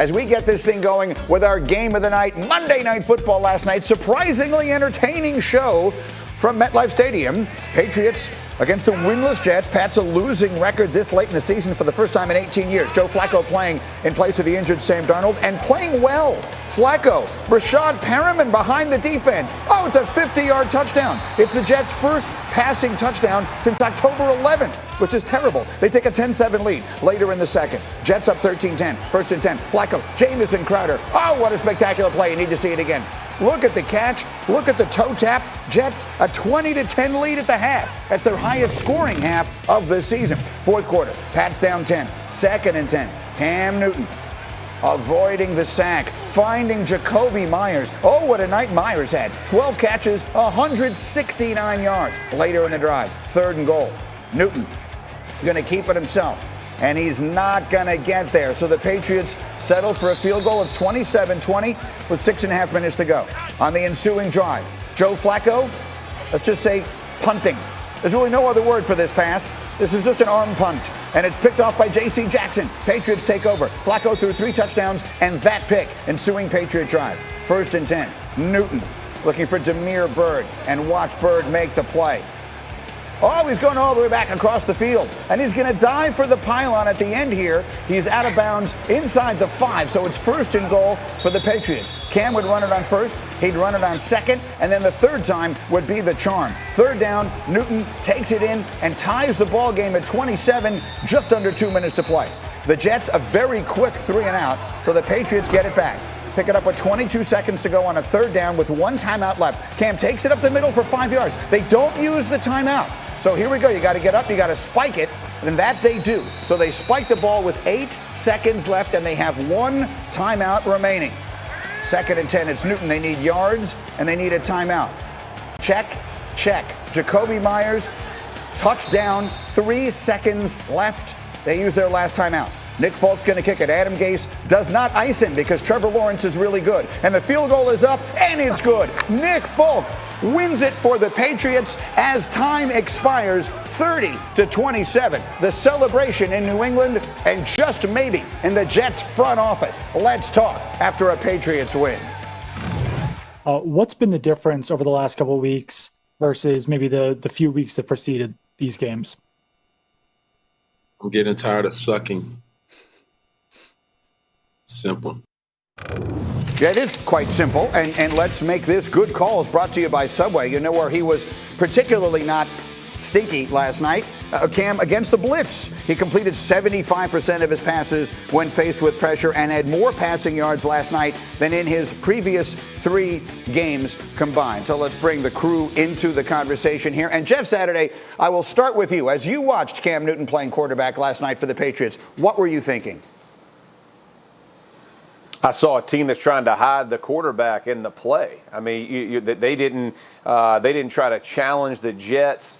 as we get this thing going with our game of the night, Monday Night Football last night. Surprisingly entertaining show from MetLife Stadium. Patriots against the winless Jets. Pats a losing record this late in the season for the first time in 18 years. Joe Flacco playing in place of the injured Sam Darnold and playing well. Flacco, Rashad Perriman behind the defense. Oh, it's a 50-yard touchdown. It's the Jets' first passing touchdown since October 11th, which is terrible. They take a 10-7 lead later in the second. Jets up 13-10, first and 10. Flacco, Jamison Crowder. Oh, what a spectacular play. You need to see it again. Look at the catch. Look at the toe tap. Jets a 20-10 lead at the half. That's their highest scoring half of the season. Fourth quarter, Pats down 10. Second and 10. Cam Newton avoiding the sack, finding Jacoby Myers. Oh, what a night Myers had. 12 catches, 169 yards. Later in the drive, third and goal. Newton going to keep it himself, and he's not going to get there. So the Patriots settle for a field goal of 27-20 with 6.5 minutes to go. On the ensuing drive, Joe Flacco, let's just say punting. There's really no other word for this pass. This is just an arm punt, and it's picked off by J.C. Jackson. Patriots take over. Flacco threw 3 touchdowns and that pick. Ensuing Patriot drive. First and 10. Newton looking for Damiere Byrd, and watch Byrd make the play. Oh, he's going all the way back across the field, and he's going to dive for the pylon at the end here. He's out of bounds inside the 5, so it's first and goal for the Patriots. Cam would run it on first, he'd run it on second, and then the third time would be the charm. Third down, Newton takes it in and ties the ball game at 27, just under 2 minutes to play. The Jets a very quick 3 and out, so the Patriots get it back. Pick it up with 22 seconds to go on a third down with 1 timeout left. Cam takes it up the middle for 5 yards. They don't use the timeout. So here we go. You got to get up. You got to spike it. And that they do. So they spike the ball with 8 seconds left, and they have 1 timeout remaining. Second and 10. It's Newton. They need yards, and they need a timeout. Check, check. Jacoby Myers, touchdown. 3 seconds left. They use their last timeout. Nick Folk's going to kick it. Adam Gase does not ice him because Trevor Lawrence is really good. And the field goal is up, and it's good. Nick Folk wins it for the Patriots as time expires, 30-27. The celebration in New England and just maybe in the Jets front office. Let's talk after a Patriots win. What's been the difference over the last couple of weeks versus maybe the few weeks that preceded these games? I'm getting tired of sucking. Simple. Yeah, it is quite simple, and let's make this good calls brought to you by Subway. You know where he was particularly not stinky last night? Cam against the blitz. He completed 75% of his passes when faced with pressure and had more passing yards last night than in his previous 3 games combined. So let's bring the crew into the conversation here. And Jeff Saturday, I will start with you. As you watched Cam Newton playing quarterback last night for the Patriots, what were you thinking? I saw a team that's trying to hide the quarterback in the play. I mean, they didn't try to challenge the Jets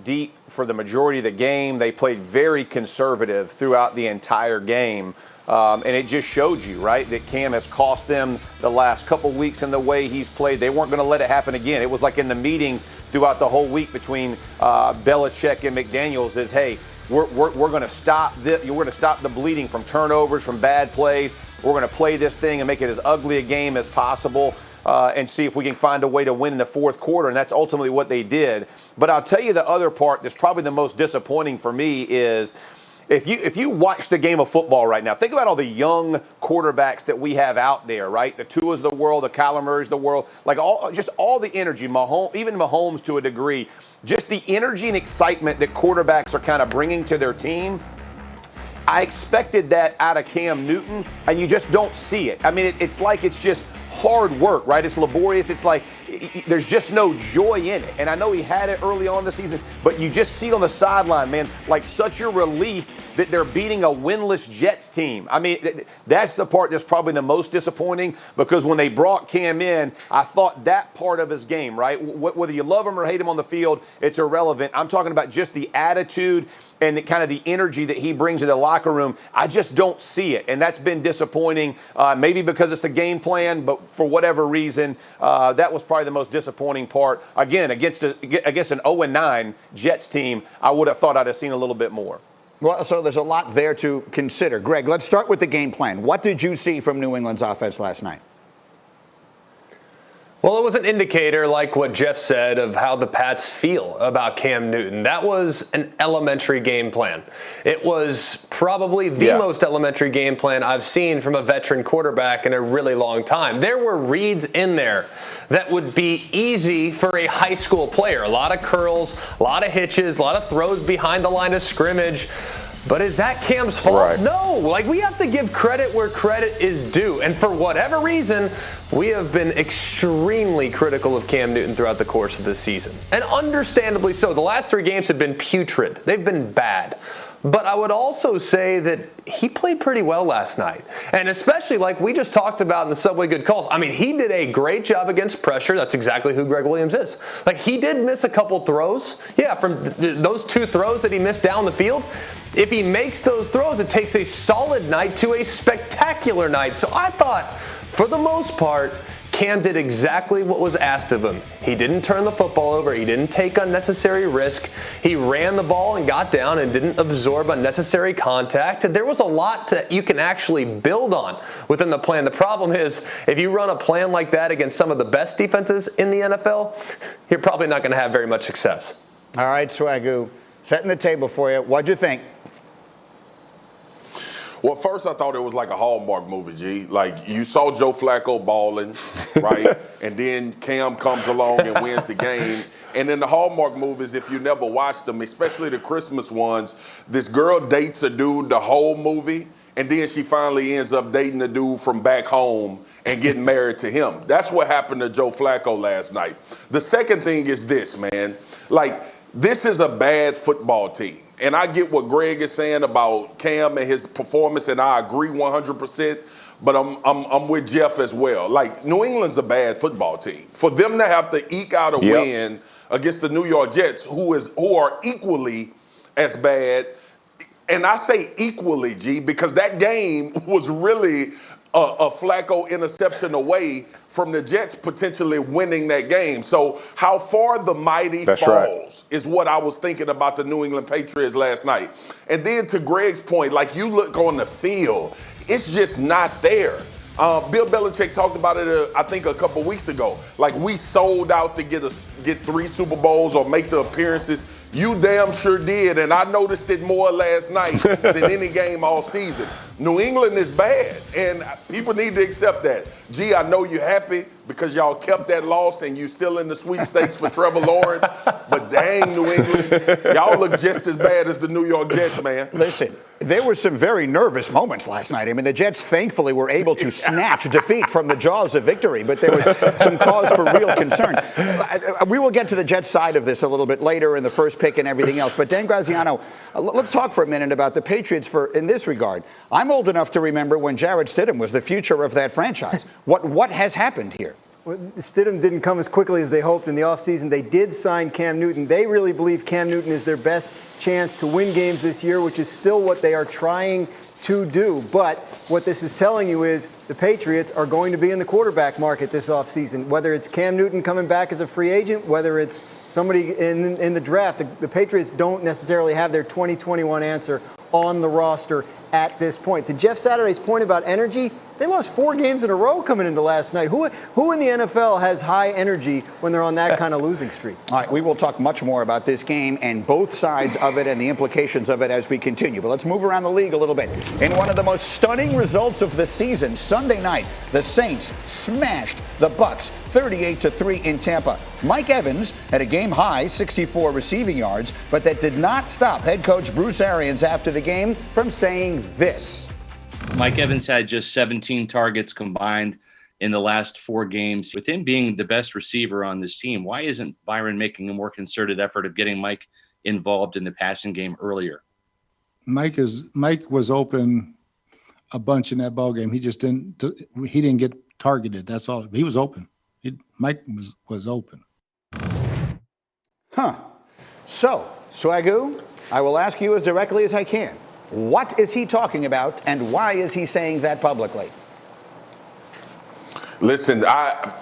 deep for the majority of the game. They played very conservative throughout the entire game. And it just showed you, right, that Cam has cost them the last couple weeks in the way he's played. They weren't going to let it happen again. It was like in the meetings throughout the whole week between Belichick and McDaniels is, hey, we're going to stop this. We're going to stop the bleeding from turnovers, from bad plays. We're going to play this thing and make it as ugly a game as possible and see if we can find a way to win in the fourth quarter. And that's ultimately what they did. But I'll tell you the other part that's probably the most disappointing for me is if you watch the game of football right now, think about all the young quarterbacks that we have out there, right? The Tuas of the world, the Kyler Murrays of the world, like all the energy, even Mahomes to a degree, just the energy and excitement that quarterbacks are kind of bringing to their team. I expected that out of Cam Newton, and you just don't see it. I mean, it's like it's just hard work, right? It's laborious. It's like there's just no joy in it. And I know he had it early on in the season, but you just see it on the sideline, man, like such a relief that they're beating a winless Jets team. I mean, that's the part that's probably the most disappointing because when they brought Cam in, I thought that part of his game, right? Whether you love him or hate him on the field, it's irrelevant. I'm talking about just the attitude and kind of the energy that he brings to the locker room. I just don't see it, and that's been disappointing. Maybe because it's the game plan, but for whatever reason, that was probably the most disappointing part. Again, against an 0-9 Jets team, I would have thought I'd have seen a little bit more. Well, so there's a lot there to consider. Greg, let's start with the game plan. What did you see from New England's offense last night? Well, it was an indicator, like what Jeff said, of how the Pats feel about Cam Newton. That was an elementary game plan. It was probably the most elementary game plan I've seen from a veteran quarterback in a really long time. There were reads in there that would be easy for a high school player. A lot of curls, a lot of hitches, a lot of throws behind the line of scrimmage. But is that Cam's fault? Right. No. Like, we have to give credit where credit is due. And for whatever reason, we have been extremely critical of Cam Newton throughout the course of this season. And understandably so. The last 3 games have been putrid. They've been bad. But I would also say that he played pretty well last night. And especially like we just talked about in the Subway Good Calls. I mean, he did a great job against pressure. That's exactly who Greg Williams is. Like, he did miss a couple throws. Yeah, from those 2 throws that he missed down the field. If he makes those throws, it takes a solid night to a spectacular night. So I thought, for the most part, Cam did exactly what was asked of him. He didn't turn the football over. He didn't take unnecessary risk. He ran the ball and got down and didn't absorb unnecessary contact. And there was a lot that you can actually build on within the plan. The problem is, if you run a plan like that against some of the best defenses in the NFL, you're probably not going to have very much success. All right, Swagoo, setting the table for you. What'd you think? Well, first I thought it was like a Hallmark movie, G. Like, you saw Joe Flacco balling, right? And then Cam comes along and wins the game. And in the Hallmark movies, if you never watched them, especially the Christmas ones, this girl dates a dude the whole movie, and then she finally ends up dating the dude from back home and getting married to him. That's what happened to Joe Flacco last night. The second thing is this, man. Like, this is a bad football team. And I get what Greg is saying about Cam and his performance, and I agree 100%. But I'm with Jeff as well. Like, New England's a bad football team. For them to have to eke out a win against the New York Jets, who are equally as bad, and I say equally, G, because that game was really a Flacco interception away from the Jets potentially winning that game. So how far the mighty falls is what I was thinking about the New England Patriots last night. And then to Greg's point, like, you look on the field, it's just not there. Bill Belichick talked about it, I think, a couple weeks ago. Like, we sold out to get 3 Super Bowls or make the appearances. You damn sure did, and I noticed it more last night than any game all season. New England is bad, and people need to accept that. Gee, I know you're happy because y'all kept that loss and you still in the sweepstakes for Trevor Lawrence, but dang, New England, y'all look just as bad as the New York Jets, man. Listen, there were some very nervous moments last night. I mean, the Jets thankfully were able to snatch defeat from the jaws of victory, but there was some cause for real concern. We will get to the Jets side of this a little bit later in the first pick and everything else, but Dan Graziano, let's talk for a minute about the Patriots in this regard. I'm old enough to remember when Jarrett Stidham was the future of that franchise. What has happened here? Well, Stidham didn't come as quickly as they hoped in the offseason. They did sign Cam Newton. They really believe Cam Newton is their best chance to win games this year, which is still what they are trying to do. But what this is telling you is the Patriots are going to be in the quarterback market this offseason. Whether it's Cam Newton coming back as a free agent, whether it's somebody in the draft, the Patriots don't necessarily have their 2021 answer on the roster at this point. To Jeff Saturday's point about energy, they lost 4 games in a row coming into last night. Who in the NFL has high energy when they're on that kind of losing streak? All right, we will talk much more about this game and both sides of it and the implications of it as we continue. But let's move around the league a little bit. In one of the most stunning results of the season, Sunday night, the Saints smashed the Bucs 38-3 in Tampa. Mike Evans had a game-high 64 receiving yards, but that did not stop head coach Bruce Arians after the game from saying this. Mike Evans had just 17 targets combined in the last 4 games. With him being the best receiver on this team, why isn't Byron making a more concerted effort of getting Mike involved in the passing game earlier? Mike was open a bunch in that ball game. He just didn't get targeted. That's all. He was open. Mike was open. Huh. So, Swagoo, I will ask you as directly as I can. What is he talking about, and why is he saying that publicly? Listen, I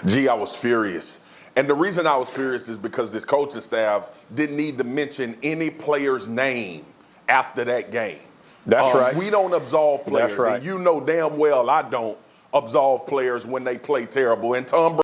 was furious. And the reason I was furious is because this coaching staff didn't need to mention any player's name after that game. That's right. We don't absolve players. That's right. And you know damn well I don't absolve players when they play terrible. And Tom